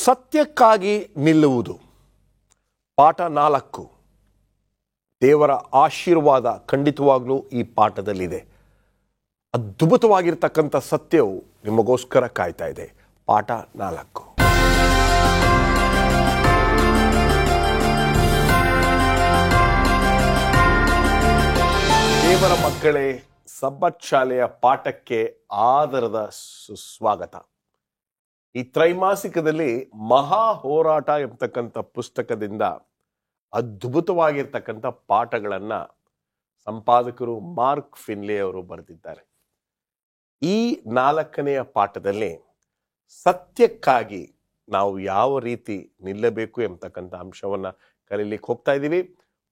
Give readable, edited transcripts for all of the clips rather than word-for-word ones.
ಸತ್ಯಕ್ಕಾಗಿ ನಿಲ್ಲುವುದು. ಪಾಠ 4. ದೇವರ ಆಶೀರ್ವಾದ ಖಂಡಿತವಾಗ್ಲೂ ಈ ಪಾಠದಲ್ಲಿದೆ. ಅದ್ಭುತವಾಗಿರ್ತಕ್ಕಂಥ ಸತ್ಯವು ನಿಮಗೋಸ್ಕರ ಕಾಯ್ತಾ ಇದೆ. ಪಾಠ 4. ದೇವರ ಮಕ್ಕಳೇ, ಸಬ್ಬತ್ ಶಾಲೆಯ ಪಾಠಕ್ಕೆ ಆದರದ ಸುಸ್ವಾಗತ. ಈ ತ್ರೈಮಾಸಿಕದಲ್ಲಿ ಮಹಾ ಹೋರಾಟ ಎಂಬತಕ್ಕಂಥ ಪುಸ್ತಕದಿಂದ ಅದ್ಭುತವಾಗಿರ್ತಕ್ಕಂಥ ಪಾಠಗಳನ್ನ ಸಂಪಾದಕರು ಮಾರ್ಕ್ ಫಿನ್ಲೆ ಅವರು ಬರೆದಿದ್ದಾರೆ. ಈ 4ನೆಯ ಪಾಠದಲ್ಲಿ ಸತ್ಯಕ್ಕಾಗಿ ನಾವು ಯಾವ ರೀತಿ ನಿಲ್ಲಬೇಕು ಎಂಬತಕ್ಕಂಥ ಅಂಶವನ್ನ ಕಲೀಲಿಕ್ಕೆ ಹೋಗ್ತಾ ಇದ್ದೀವಿ.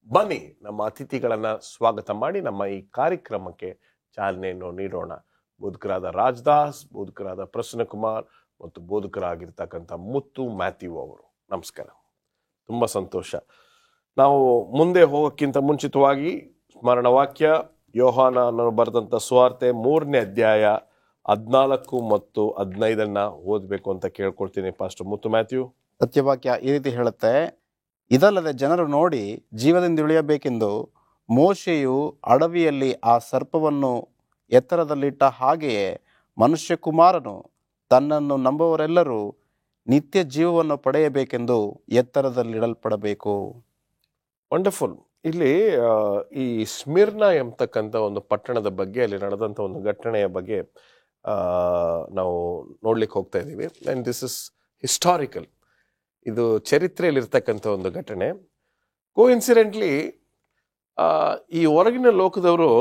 ಬನ್ನಿ, ನಮ್ಮ ಅತಿಥಿಗಳನ್ನ ಸ್ವಾಗತ ಮಾಡಿ ನಮ್ಮ ಈ ಕಾರ್ಯಕ್ರಮಕ್ಕೆ ಚಾಲನೆಯನ್ನು ನೀಡೋಣ. ಬೋಧಕರಾದ ರಾಜದಾಸ್, ಬೋಧಕರಾದ ಪ್ರಸನ್ನಕುಮಾರ್ ಮತ್ತು ಬೋಧಕರಾಗಿರ್ತಕ್ಕಂಥ ಮುತ್ತು ಮ್ಯಾಥ್ಯೂ ಅವರು. ನಮಸ್ಕಾರ, ತುಂಬ ಸಂತೋಷ. ನಾವು ಮುಂದೆ ಹೋಗೋಕ್ಕಿಂತ ಮುಂಚಿತವಾಗಿ ಸ್ಮರಣ ವಾಕ್ಯ ಯೋಹಾನನು ಬರೆದಂಥ ಸುವಾರ್ತೆ 3ನೇ ಅಧ್ಯಾಯ 14 ಮತ್ತು 15 ಓದಬೇಕು ಅಂತ ಕೇಳ್ಕೊಳ್ತೀನಿ. ಪಾಸ್ಟರ್ ಮುತ್ತು ಮ್ಯಾಥ್ಯೂ. ಸತ್ಯವಾಕ್ಯ ಈ ರೀತಿ ಹೇಳುತ್ತೆ: ಇದಲ್ಲದೆ ಜನರು ನೋಡಿ ಜೀವದಿಂದ ಉಳಿಯಬೇಕೆಂದು ಮೋಶೆಯು ಅಡವಿಯಲ್ಲಿ ಆ ಸರ್ಪವನ್ನು ಎತ್ತರದಲ್ಲಿಟ್ಟ ಹಾಗೆಯೇ ಮನುಷ್ಯಕುಮಾರನು ತನ್ನನ್ನು ನಂಬುವವರೆಲ್ಲರೂ ನಿತ್ಯ ಜೀವವನ್ನು ಪಡೆಯಬೇಕೆಂದು ಎತ್ತರದಲ್ಲಿಡಲ್ಪಡಬೇಕು. ವಂಡರ್ಫುಲ್. ಇಲ್ಲಿ ಈ ಸ್ಮಿರ್ನ ಎಂಬತಕ್ಕಂಥ ಒಂದು ಪಟ್ಟಣದ ಬಗ್ಗೆ, ಅಲ್ಲಿ ನಡೆದಂಥ ಒಂದು ಘಟನೆಯ ಬಗ್ಗೆ ನಾವು ನೋಡ್ಲಿಕ್ಕೆ ಹೋಗ್ತಾ ಇದ್ದೀವಿ. And this is historical. ಇದು ಚರಿತ್ರೆಯಲ್ಲಿರ್ತಕ್ಕಂಥ ಒಂದು ಘಟನೆ. ಕೋಇನ್ಸಿಡೆಂಟ್ಲಿ ಈ ಹೊರಗಿನ ಲೋಕದವರು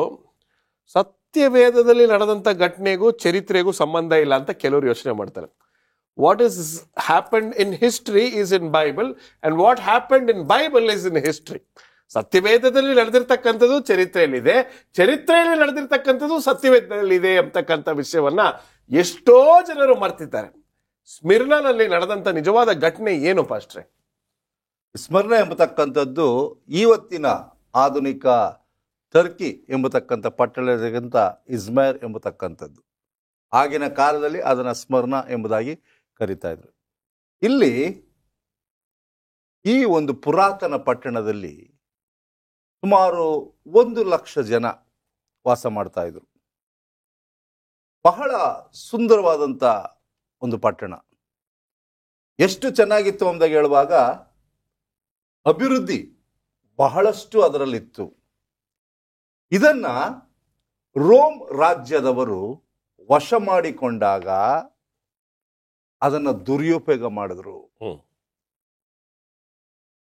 ಸತ್ಯವೇದದಲ್ಲಿ ನಡೆದಂಥ ಘಟನೆಗೂ ಚರಿತ್ರೆಗೂ ಸಂಬಂಧ ಇಲ್ಲ ಅಂತ ಕೆಲವರು ಯೋಚನೆ ಮಾಡ್ತಾರೆ. What is happened in history is in Bible and what happened in Bible is in history. ಸತ್ಯವೇದದಲ್ಲಿ ನಡೆದಿರ್ತಕ್ಕಂಥದ್ದು ಚರಿತ್ರೆಯಲ್ಲಿದೆ, ಚರಿತ್ರೆಯಲ್ಲಿ ನಡೆದಿರ್ತಕ್ಕಂಥದ್ದು ಸತ್ಯವೇದದಲ್ಲಿದೆ ಅಂತಕ್ಕಂಥ ವಿಷಯವನ್ನ ಎಷ್ಟೋ ಜನರು ಮರ್ತಿದ್ದಾರೆ. ಸ್ಮಿರ್ನಲ್ಲಿ ನಡೆದಂಥ ನಿಜವಾದ ಘಟನೆ ಏನು ಪಾಸ್ಟ್ರೆ? ಸ್ಮರಣ ಎಂಬತಕ್ಕಂಥದ್ದು ಇವತ್ತಿನ ಆಧುನಿಕ ಟರ್ಕಿ ಎಂಬತಕ್ಕಂಥ ಪಟ್ಟಣಕ್ಕಿಂತ ಇಜ್ಮೈರ್ ಎಂಬತಕ್ಕಂಥದ್ದು. ಆಗಿನ ಕಾಲದಲ್ಲಿ ಅದನ್ನು ಸ್ಮರಣ ಎಂಬುದಾಗಿ ಕರೀತಾ ಇದ್ರು. ಇಲ್ಲಿ ಈ ಒಂದು ಪುರಾತನ ಪಟ್ಟಣದಲ್ಲಿ ಸುಮಾರು 1,00,000 ಜನ ವಾಸ ಮಾಡ್ತಾ ಇದ್ರು. ಬಹಳ ಸುಂದರವಾದಂಥ ಒಂದು ಪಟ್ಟಣ. ಎಷ್ಟು ಚೆನ್ನಾಗಿತ್ತು ಅಂದಾಗ ಹೇಳುವಾಗ ಅಭಿವೃದ್ಧಿ ಬಹಳಷ್ಟು ಅದರಲ್ಲಿತ್ತು. ಇದನ್ನ ರೋಮ್ ರಾಜ್ಯದವರು ವಶ ಮಾಡಿಕೊಂಡಾಗ ಅದನ್ನು ದುರುಪಯೋಗ ಮಾಡಿದ್ರು.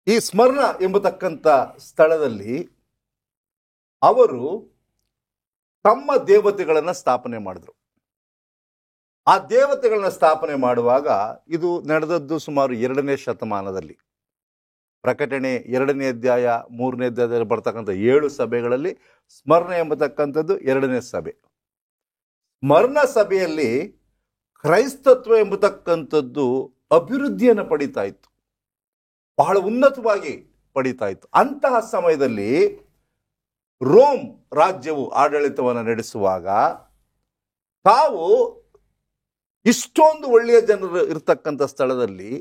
ಈ ಸ್ಮರಣ ಎಂಬತಕ್ಕಂಥ ಸ್ಥಳದಲ್ಲಿ ಅವರು ತಮ್ಮ ದೇವತೆಗಳನ್ನು ಸ್ಥಾಪನೆ ಮಾಡಿದ್ರು. ಆ ದೇವತೆಗಳನ್ನ ಸ್ಥಾಪನೆ ಮಾಡುವಾಗ ಇದು ನಡೆದದ್ದು ಸುಮಾರು 2ನೇ ಶತಮಾನದಲ್ಲಿ. ಪ್ರಕಟಣೆ 2ನೇ ಅಧ್ಯಾಯ 3ನೇ ಅಧ್ಯಾಯದಲ್ಲಿ ಬರ್ತಕ್ಕಂಥ 7 ಸಭೆಗಳಲ್ಲಿ ಸ್ಮರಣ ಎಂಬತಕ್ಕಂಥದ್ದು 2ನೇ ಸಭೆ. ಸ್ಮರಣ ಸಭೆಯಲ್ಲಿ ಕ್ರೈಸ್ತತ್ವ ಎಂಬತಕ್ಕಂಥದ್ದು ಅಭಿವೃದ್ಧಿಯನ್ನು ಪಡೀತಾ ಇತ್ತು, ಬಹಳ ಉನ್ನತವಾಗಿ ಪಡೀತಾ ಇತ್ತು. ಅಂತಹ ಸಮಯದಲ್ಲಿ ರೋಮ್ ರಾಜ್ಯವು ಆಡಳಿತವನ್ನು ನಡೆಸುವಾಗ ತಾವು ಇಷ್ಟೊಂದು ಒಳ್ಳೆಯ ಜನರು ಇರ್ತಕ್ಕಂಥ ಸ್ಥಳದಲ್ಲಿ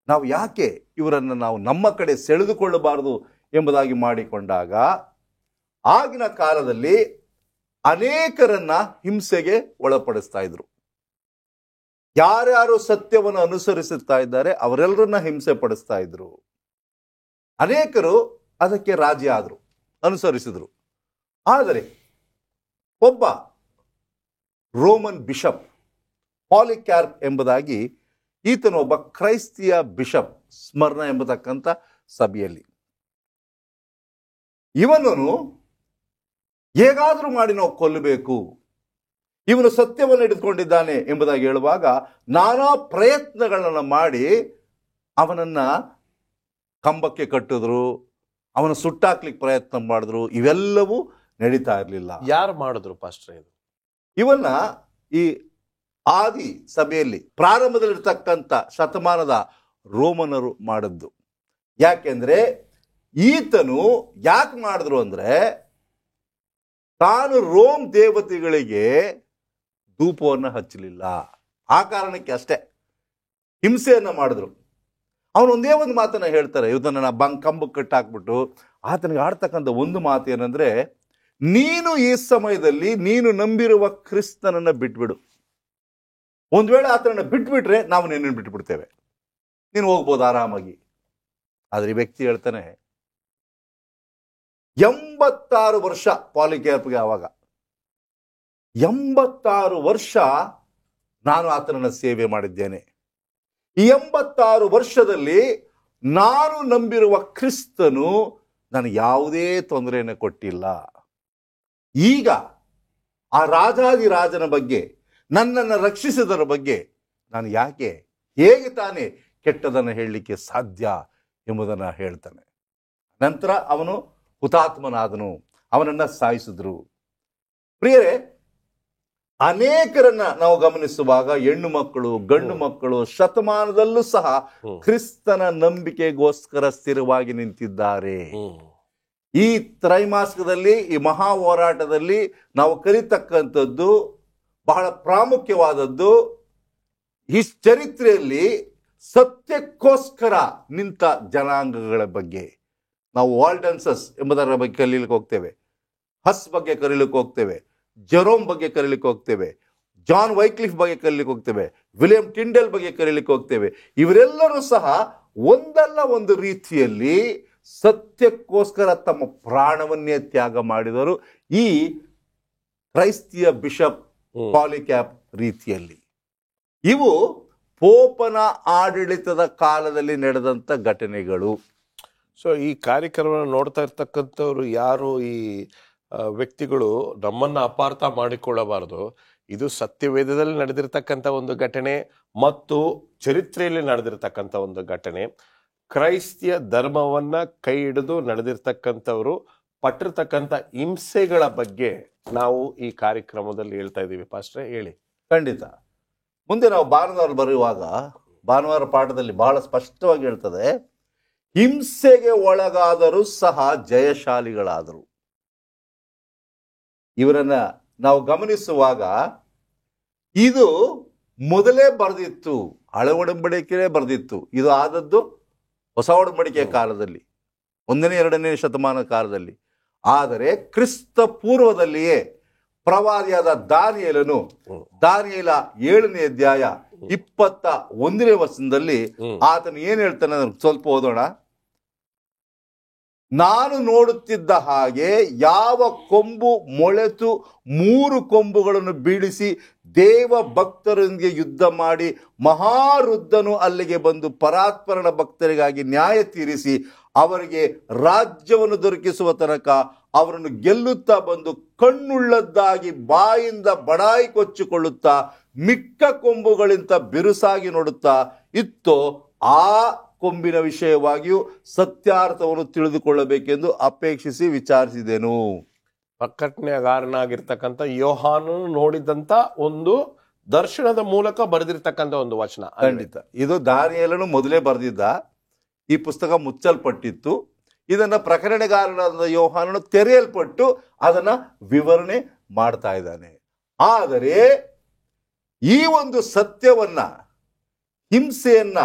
ನಾವು ಯಾಕೆ ಇವರನ್ನು ನಾವು ನಮ್ಮ ಕಡೆ ಸೆಳೆದುಕೊಳ್ಳಬಾರದು ಎಂಬುದಾಗಿ ಮಾಡಿಕೊಂಡಾಗ ಆಗಿನ ಕಾಲದಲ್ಲಿ ಅನೇಕರನ್ನ ಹಿಂಸೆಗೆ ಒಳಪಡಿಸ್ತಾ ಇದ್ರು. ಯಾರ್ಯಾರು ಸತ್ಯವನ್ನು ಅನುಸರಿಸುತ್ತಾ ಇದ್ದಾರೆ ಅವರೆಲ್ಲರನ್ನ ಹಿಂಸೆ ಪಡಿಸ್ತಾ ಇದ್ರು. ಅನೇಕರು ಅದಕ್ಕೆ ರಾಜಿ ಆದರು, ಅನುಸರಿಸಿದ್ರು. ಆದರೆ ಒಬ್ಬ ರೋಮನ್ ಬಿಷಪ್ ಪಾಲಿಕ್ಯಾರ್ಪ್ ಎಂಬುದಾಗಿ ಈತನು ಒಬ್ಬ ಕ್ರೈಸ್ತಿಯ ಬಿಷಪ್ ಸ್ಮರಣ ಎಂಬತಕ್ಕಂಥ ಸಭೆಯಲ್ಲಿ. ಇವನನ್ನು ಹೇಗಾದರೂ ಮಾಡಿ ನಾವು ಕೊಲ್ಲಬೇಕು, ಇವನು ಸತ್ಯವನ್ನು ಹಿಡಿದುಕೊಂಡಿದ್ದಾನೆ ಎಂಬುದಾಗಿ ಹೇಳುವಾಗ ನಾನಾ ಪ್ರಯತ್ನಗಳನ್ನು ಮಾಡಿ ಅವನನ್ನ ಕಂಬಕ್ಕೆ ಕಟ್ಟಿದ್ರು, ಅವನ ಸುಟ್ಟಾಕ್ಲಿಕ್ಕೆ ಪ್ರಯತ್ನ ಮಾಡಿದ್ರು. ಇವೆಲ್ಲವೂ ನಡೀತಾ ಇರಲಿಲ್ಲ. ಯಾರು ಮಾಡಿದ್ರು ಪಾಸ್ಟ್ರೆ ಇದು? ಇವನ್ನ ಈ ಆದಿ ಸಭೆಯಲ್ಲಿ ಪ್ರಾರಂಭದಲ್ಲಿರ್ತಕ್ಕಂಥ ಶತಮಾನದ ರೋಮನರು ಮಾಡಿದ್ದು. ಯಾಕೆಂದ್ರೆ ಈತನು ಯಾಕೆ ಮಾಡಿದ್ರು ಅಂದ್ರೆ ತಾನು ರೋಮ್ ದೇವತೆಗಳಿಗೆ ಧೂಪವನ್ನು ಹಚ್ಚಲಿಲ್ಲ. ಆ ಕಾರಣಕ್ಕೆ ಅಷ್ಟೇ. ಹಿಂಸೆಯನ್ನು ಮಾಡಿದ್ರು. ಅವನು ಒಂದೇ ಒಂದು ಮಾತನ್ನು ಹೇಳ್ತಾರೆ, ಇದನ್ನು ಕಂಬಕ್ಕೆ ಕಟ್ಟಾಕ್ಬಿಟ್ಟು ಆತನಿಗೆ ಆಡ್ತಕ್ಕಂಥ ಒಂದು ಮಾತು ಏನಂದ್ರೆ, ನೀನು ಈ ಸಮಯದಲ್ಲಿ ನೀನು ನಂಬಿರುವ ಕ್ರಿಸ್ತನನ್ನು ಬಿಟ್ಬಿಡು. ಒಂದು ವೇಳೆ ಆತನನ್ನು ಬಿಟ್ಬಿಟ್ರೆ ನಾವು ನಿನ್ನನ್ನು ಬಿಟ್ಬಿಡ್ತೇವೆ, ನೀನು ಹೋಗ್ಬೋದು ಆರಾಮಾಗಿ. ಆದ್ರೆ ಈ ವ್ಯಕ್ತಿ ಹೇಳ್ತಾನೆ, 86 ವರ್ಷ ಪಾಲಿಕ್ಯಾರ್ಪ್ಗೆ, ಆವಾಗ 86 ವರ್ಷ ನಾನು ಆತನನ್ನು ಸೇವೆ ಮಾಡಿದ್ದೇನೆ. ಈ 86 ವರ್ಷದಲ್ಲಿ ನಾನು ನಂಬಿರುವ ಕ್ರಿಸ್ತನು ನನಗೆ ಯಾವುದೇ ತೊಂದರೆಯನ್ನು ಕೊಟ್ಟಿಲ್ಲ. ಈಗ ಆ ರಾಜಾದಿರಾಜನ ಬಗ್ಗೆ, ನನ್ನನ್ನು ರಕ್ಷಿಸಿದರ ಬಗ್ಗೆ ನಾನು ಹೇಗೆ ತಾನೇ ಕೆಟ್ಟದನ್ನು ಹೇಳಲಿಕ್ಕೆ ಸಾಧ್ಯ ಎಂಬುದನ್ನು ಹೇಳ್ತಾನೆ. ನಂತರ ಅವನು ಹುತಾತ್ಮನಾದನು, ಅವನನ್ನು ಸಾಯಿಸಿದ್ರು. ಪ್ರಿಯರೇ, ಅನೇಕರನ್ನ ನಾವು ಗಮನಿಸುವಾಗ ಹೆಣ್ಣು ಮಕ್ಕಳು, ಗಂಡು ಮಕ್ಕಳು ಶತಮಾನದಲ್ಲೂ ಸಹ ಕ್ರಿಸ್ತನ ನಂಬಿಕೆಗೋಸ್ಕರ ಸ್ಥಿರವಾಗಿ ನಿಂತಿದ್ದಾರೆ. ಈ ತ್ರೈಮಾಸಿಕದಲ್ಲಿ, ಈ ಮಹಾ ಹೋರಾಟದಲ್ಲಿ ನಾವು ಕಲಿತಕ್ಕಂಥದ್ದು ಬಹಳ ಪ್ರಾಮುಖ್ಯವಾದದ್ದು, ಈ ಚರಿತ್ರೆಯಲ್ಲಿ ಸತ್ಯಕ್ಕೋಸ್ಕರ ನಿಂತ ಜನಾಂಗಗಳ ಬಗ್ಗೆ ನಾವು ವಾಲ್ಡನ್ಸಸ್ ಎಂಬುದರ ಬಗ್ಗೆ ಕಲೀಲಿಕ್ಕೆ ಹೋಗ್ತೇವೆ, ಹಸ್ ಬಗ್ಗೆ ಕಲೀಲಿಕ್ಕೆ ಹೋಗ್ತೇವೆ, ಜೆರೋಮ್ ಬಗ್ಗೆ ಕಲೀಲಿಕ್ಕೆ ಹೋಗ್ತೇವೆ, ಜಾನ್ ವೈಕ್ಲಿಫ್ ಬಗ್ಗೆ ಕಲೀಲಿಕ್ಕೆ ಹೋಗ್ತೇವೆ, ವಿಲಿಯಂ ಟಿಂಡೆಲ್ ಬಗ್ಗೆ ಕಲೀಲಿಕ್ಕೆ ಹೋಗ್ತೇವೆ. ಇವರೆಲ್ಲರೂ ಸಹ ಒಂದಲ್ಲ ಒಂದು ರೀತಿಯಲ್ಲಿ ಸತ್ಯಕ್ಕೋಸ್ಕರ ತಮ್ಮ ಪ್ರಾಣವನ್ನೇ ತ್ಯಾಗ ಮಾಡಿದರು, ಈ ಕ್ರೈಸ್ತಿಯ ಬಿಷಪ್ ಪಾಲಿಕ್ಯಾಪ್ ರೀತಿಯಲ್ಲಿ. ಇವು ಪೋಪನ ಆಡಳಿತದ ಕಾಲದಲ್ಲಿ ನಡೆದಂಥ ಘಟನೆಗಳು. ಸೊ ಈ ಕಾರ್ಯಕ್ರಮ ನೋಡ್ತಾ ಇರ್ತಕ್ಕಂಥವ್ರು ಯಾರು, ಈ ವ್ಯಕ್ತಿಗಳು ನಮ್ಮನ್ನು ಅಪಾರ್ಥ ಮಾಡಿಕೊಳ್ಳಬಾರದು. ಇದು ಸತ್ಯವೇದದಲ್ಲಿ ನಡೆದಿರ್ತಕ್ಕಂಥ ಒಂದು ಘಟನೆ ಮತ್ತು ಚರಿತ್ರೆಯಲ್ಲಿ ನಡೆದಿರ್ತಕ್ಕಂಥ ಒಂದು ಘಟನೆ. ಕ್ರೈಸ್ತಿಯ ಧರ್ಮವನ್ನ ಕೈ ಹಿಡಿದು ನಡೆದಿರ್ತಕ್ಕಂಥವ್ರು ಪಟ್ಟಿರ್ತಕ್ಕಂಥ ಹಿಂಸೆಗಳ ಬಗ್ಗೆ ನಾವು ಈ ಕಾರ್ಯಕ್ರಮದಲ್ಲಿ ಹೇಳ್ತಾ ಇದ್ದೀವಿ. ಪಾಸ್ಟ್ರೆ ಹೇಳಿ. ಖಂಡಿತ. ಮುಂದೆ ನಾವು ಭಾನುವಾರ ಬರುವಾಗ ಭಾನುವಾರ ಪಾಠದಲ್ಲಿ ಬಹಳ ಸ್ಪಷ್ಟವಾಗಿ ಹೇಳ್ತದೆ, ಹಿಂಸೆಗೆ ಒಳಗಾದರೂ ಸಹ ಜಯಶಾಲಿಗಳಾದರು. ಇವರನ್ನ ನಾವು ಗಮನಿಸುವಾಗ ಇದು ಮೊದಲೇ ಬರೆದಿತ್ತು, ಹಳೆ ಒಡಂಬಡಿಕೆ ಬರೆದಿತ್ತು. ಇದು ಆದದ್ದು ಹೊಸ ಒಡಂಬಡಿಕೆಯ ಕಾಲದಲ್ಲಿ, 1ನೇ 2ನೇ ಶತಮಾನ ಕಾಲದಲ್ಲಿ. ಆದರೆ ಕ್ರಿಸ್ತ ಪೂರ್ವದಲ್ಲಿಯೇ ಪ್ರವಾದಿಯಾದ ದಾನಿಯೇಲನು, ದಾನಿಯೇಲ 7ನೇ ಅಧ್ಯಾಯ 21ನೇ ವಚನದಲ್ಲಿ ಆತನು ಏನ್ ಹೇಳ್ತಾನೆ ಸ್ವಲ್ಪ ಓದೋಣ. ನಾನು ನೋಡುತ್ತಿದ್ದ ಹಾಗೆ ಯಾವ ಕೊಂಬು ಮೊಳೆತು 3 ಕೊಂಬುಗಳನ್ನು ಬೀಳಿಸಿ ದೇವ ಭಕ್ತರೊಂದಿಗೆ ಯುದ್ಧ ಮಾಡಿ ಮಹಾರುದ್ಧನು ಅಲ್ಲಿಗೆ ಬಂದು ಪರಾತ್ಪರನ ಭಕ್ತರಿಗಾಗಿ ನ್ಯಾಯ ತೀರಿಸಿ ಅವರಿಗೆ ರಾಜ್ಯವನ್ನು ದೊರಕಿಸುವ ತನಕ ಅವರನ್ನು ಗೆಲ್ಲುತ್ತಾ ಬಂದು ಕಣ್ಣುಳ್ಳದ್ದಾಗಿ ಬಾಯಿಂದ ಬಡಾಯಿ ಕೊಚ್ಚಿಕೊಳ್ಳುತ್ತಾ ಮಿಕ್ಕ ಕೊಂಬುಗಳಿಂದ ಬಿರುಸಾಗಿ ನೋಡುತ್ತಾ ಇತ್ತೋ ಆ ಕೊಂಬಿನ ವಿಷಯವಾಗಿಯೂ ಸತ್ಯಾರ್ಥವನ್ನು ತಿಳಿದುಕೊಳ್ಳಬೇಕೆಂದು ಅಪೇಕ್ಷಿಸಿ ವಿಚಾರಿಸಿದೆನು. ಪ್ರಕಟಣೆಗಾರನಾಗಿರ್ತಕ್ಕಂಥ ಯೋಹಾನನು ನೋಡಿದಂತ ಒಂದು ದರ್ಶನದ ಮೂಲಕ ಬರೆದಿರ್ತಕ್ಕಂಥ ಒಂದು ವಚನ. ಖಂಡಿತ ಇದು ದಾನಿಯೇಲನು ಮೊದಲೇ ಬರೆದಿದ್ದ. ಈ ಪುಸ್ತಕ ಮುಚ್ಚಲ್ಪಟ್ಟಿತ್ತು. ಇದನ್ನ ಪ್ರಕಟಣೆಗಾರನಾದ ಯೋಹಾನನು ತೆರೆಯಲ್ಪಟ್ಟು ಅದನ್ನ ವಿವರಣೆ ಮಾಡ್ತಾ ಇದ್ದಾನೆ. ಆದರೆ ಈ ಒಂದು ಸತ್ಯವನ್ನ, ಹಿಂಸೆಯನ್ನ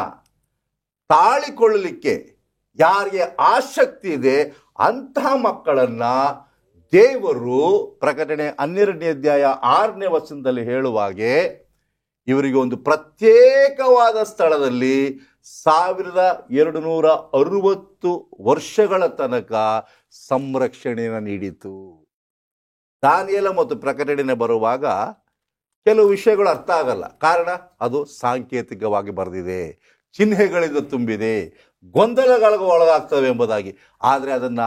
ತಾಳಿಕೊಳ್ಳಲಿಕ್ಕೆ ಯಾರಿಗೆ ಆಸಕ್ತಿ ಇದೆ ಅಂತಹ ಮಕ್ಕಳನ್ನ ದೇವರು ಪ್ರಕಟಣೆ 12ನೇ ಅಧ್ಯಾಯ 6ನೇ ವಚನದಲ್ಲಿ ಹೇಳುವಾಗೆ ಇವರಿಗೆ ಒಂದು ಪ್ರತ್ಯೇಕವಾದ ಸ್ಥಳದಲ್ಲಿ 1260 ವರ್ಷಗಳ ತನಕ ಸಂರಕ್ಷಣೆಯನ್ನು ನೀಡಿತು. ದಾನಿಯೇಲ ಮತ್ತು ಪ್ರಕಟಣೆ ಬರುವಾಗ ಕೆಲವು ವಿಷಯಗಳು ಅರ್ಥ ಆಗಲ್ಲ. ಕಾರಣ ಅದು ಸಾಂಕೇತಿಕವಾಗಿ ಬರೆದಿದೆ, ಚಿಹ್ನೆಗಳಿಂದ ತುಂಬಿದೆ, ಗೊಂದಲಗಳಿಗೆ ಒಳಗಾಗ್ತವೆ ಎಂಬುದಾಗಿ. ಆದರೆ ಅದನ್ನು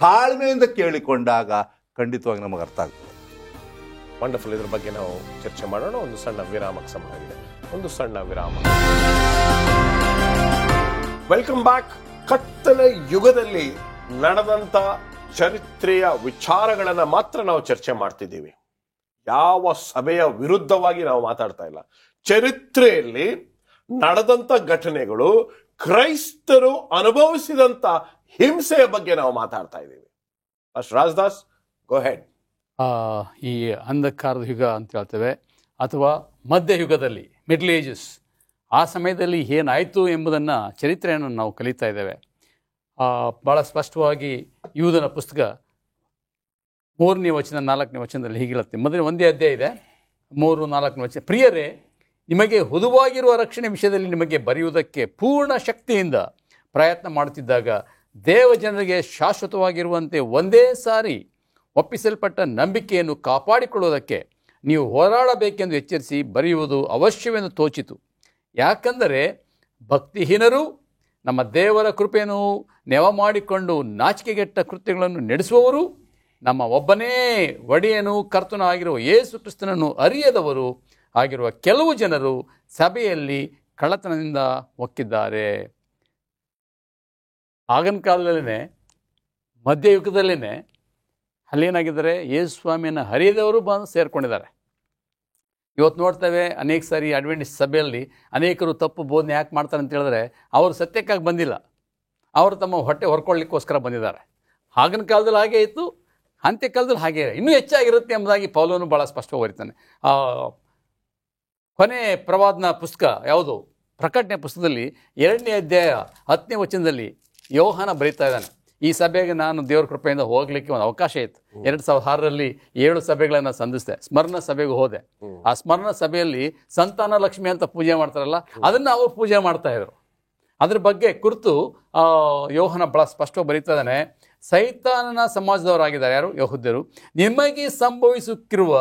ತಾಳ್ಮೆಯಿಂದ ಕೇಳಿಕೊಂಡಾಗ ಖಂಡಿತವಾಗಿ ನಮಗೆ ಅರ್ಥ ಆಗ್ತದೆ. ವಂಡರ್ಫುಲ್. ಇದ್ರ ಬಗ್ಗೆ ನಾವು ಚರ್ಚೆ ಮಾಡೋಣ. ಒಂದು ಸಣ್ಣ ವಿರಾಮಕ್ಕೆ ಸಮಯವಿದೆ. ಒಂದು ಸಣ್ಣ ವಿರಾಮ. Welcome back. ಕತ್ತಲ ಯುಗದಲ್ಲಿ ನಡೆದಂತ ಚರಿತ್ರೆಯ ವಿಚಾರಗಳನ್ನ ಮಾತ್ರ ನಾವು ಚರ್ಚೆ ಮಾಡ್ತಿದ್ದೀವಿ. ಯಾವ ಸಭೆಯ ವಿರುದ್ಧವಾಗಿ ನಾವು ಮಾತಾಡ್ತಾ ಇಲ್ಲ. ಚರಿತ್ರೆಯಲ್ಲಿ ನಡೆದಂತ ಘಟನೆಗಳು, ಕ್ರೈಸ್ತರು ಅನುಭವಿಸಿದಂತ ಹಿಂಸೆಯ ಬಗ್ಗೆ ನಾವು ಮಾತಾಡ್ತಾ ಇದ್ದೀವಿ. ರಾಜದಾಸ್, ಗೋ ಹೆಡ್. ಈ ಅಂಧಕಾರದ ಯುಗ ಅಂತ ಹೇಳ್ತೇವೆ, ಅಥವಾ ಮಧ್ಯಯುಗದಲ್ಲಿ, ಮಿಡ್ಲ್ ಏಜಸ್, ಆ ಸಮಯದಲ್ಲಿ ಏನಾಯಿತು ಎಂಬುದನ್ನು ಚರಿತ್ರೆಯನ್ನು ನಾವು ಕಲಿತಾ ಇದ್ದೇವೆ. ಭಾಳ ಸ್ಪಷ್ಟವಾಗಿ ಯೂದನ ಪುಸ್ತಕ 3ನೇ ವಚನ 4ನೇ ವಚನದಲ್ಲಿ ಹೀಗಿರುತ್ತೆ. ಮೊದಲೇ ಒಂದೇ ಅಧ್ಯಾಯ ಇದೆ, 3-4ನೇ ವಚನ. ಪ್ರಿಯರೇ, ನಿಮಗೆ ಹುದುವಾಗಿರುವ ರಕ್ಷಣೆ ವಿಷಯದಲ್ಲಿ ನಿಮಗೆ ಬರೆಯುವುದಕ್ಕೆ ಪೂರ್ಣ ಶಕ್ತಿಯಿಂದ ಪ್ರಯತ್ನ ಮಾಡುತ್ತಿದ್ದಾಗ ದೇವಜನರಿಗೆ ಶಾಶ್ವತವಾಗಿರುವಂತೆ ಒಂದೇ ಸಾರಿ ಒಪ್ಪಿಸಲ್ಪಟ್ಟ ನಂಬಿಕೆಯನ್ನು ಕಾಪಾಡಿಕೊಳ್ಳುವುದಕ್ಕೆ ನೀವು ಹೋರಾಡಬೇಕೆಂದು ಎಚ್ಚರಿಸಿ ಬರೆಯುವುದು ಅವಶ್ಯವೆಂದು ತೋಚಿತು. ಯಾಕಂದರೆ ಭಕ್ತಿಹೀನರು ನಮ್ಮ ದೇವರ ಕೃಪೆಯನ್ನು ನೆವ ಮಾಡಿಕೊಂಡು ನಾಚಿಕೆಗೆಟ್ಟ ಕೃತ್ಯಗಳನ್ನು ನಡೆಸುವವರು, ನಮ್ಮ ಒಬ್ಬನೇ ಒಡೆಯನು ಕರ್ತನೂ ಆಗಿರುವ ಯೇಸು ಕ್ರಿಸ್ತನನ್ನು ಅರಿಯದವರು ಆಗಿರುವ ಕೆಲವು ಜನರು ಸಭೆಯಲ್ಲಿ ಕಳ್ಳತನದಿಂದ ಒಕ್ಕಿದ್ದಾರೆ. ಆಗಿನ ಕಾಲದಲ್ಲೇ, ಮಧ್ಯಯುಗದಲ್ಲೇ ಅಲ್ಲೇನಾಗಿದ್ದಾರೆ, ಯೇಸು ಸ್ವಾಮಿಯನ್ನು ಹರಿಯದವರು ಬಂದು ಸೇರಿಕೊಂಡಿದ್ದಾರೆ. ಇವತ್ತು ನೋಡ್ತೇವೆ ಅನೇಕ ಸಾರಿ ಅಡ್ವೆಂಟಿಸ್ಟ್ ಸಭೆಯಲ್ಲಿ ಅನೇಕರು ತಪ್ಪು ಬೋಧನೆ ಯಾಕೆ ಮಾಡ್ತಾರೆ ಅಂತ ಹೇಳಿದ್ರೆ, ಅವರು ಸತ್ಯಕ್ಕಾಗಿ ಬಂದಿಲ್ಲ, ಅವರು ತಮ್ಮ ಹೊಟ್ಟೆ ಹೊರ್ಕೊಳ್ಳಿಕ್ಕೋಸ್ಕರ ಬಂದಿದ್ದಾರೆ. ಆಗಿನ ಕಾಲದಲ್ಲಿ ಹಾಗೆ ಇತ್ತು, ಅಂತ್ಯಕಾಲದಲ್ಲಿ ಹಾಗೆ ಇನ್ನೂ ಹೆಚ್ಚಾಗಿರುತ್ತೆ ಎಂಬುದಾಗಿ ಪೌಲನು ಭಾಳ ಸ್ಪಷ್ಟವಾಗಿ ಬರೀತಾನೆ. ಕೊನೆ ಪ್ರವಾದನ ಪುಸ್ತಕ ಯಾವುದು, ಪ್ರಕಟಣೆ ಪುಸ್ತಕದಲ್ಲಿ 2ನೇ ಅಧ್ಯಾಯ 10ನೇ ವಚನದಲ್ಲಿ ಯೋಹಾನ ಬರೀತಾ ಇದ್ದಾನೆ. ಈ ಸಭೆಗೆ ನಾನು ದೇವರ ಕೃಪೆಯಿಂದ ಹೋಗ್ಲಿಕ್ಕೆ ಒಂದು ಅವಕಾಶ ಇತ್ತು. 2006ರಲ್ಲಿ 7 ಸಭೆಗಳನ್ನು ಸಂಧಿಸಿದೆ. ಸ್ಮರಣ ಸಭೆಗೆ ಹೋದೆ. ಆ ಸ್ಮರಣ ಸಭೆಯಲ್ಲಿ ಸಂತಾನ ಲಕ್ಷ್ಮಿ ಅಂತ ಪೂಜೆ ಮಾಡ್ತಾರಲ್ಲ, ಅದನ್ನು ಅವರು ಪೂಜೆ ಮಾಡ್ತಾ ಇದ್ರು. ಅದ್ರ ಬಗ್ಗೆ ಕುರಿತು ಯೋಹಾನ ಬಹಳ ಸ್ಪಷ್ಟವಾಗಿ ಬರೀತಾ ಇದ್ದಾನೆ. ಸೈತಾನನ ಸಮಾಜದವರಾಗಿದ್ದಾರೆ ಯಾರು, ಯಹೂದ್ಯರು. ನಿಮಗೆ ಸಂಭವಿಸುತ್ತಿರುವ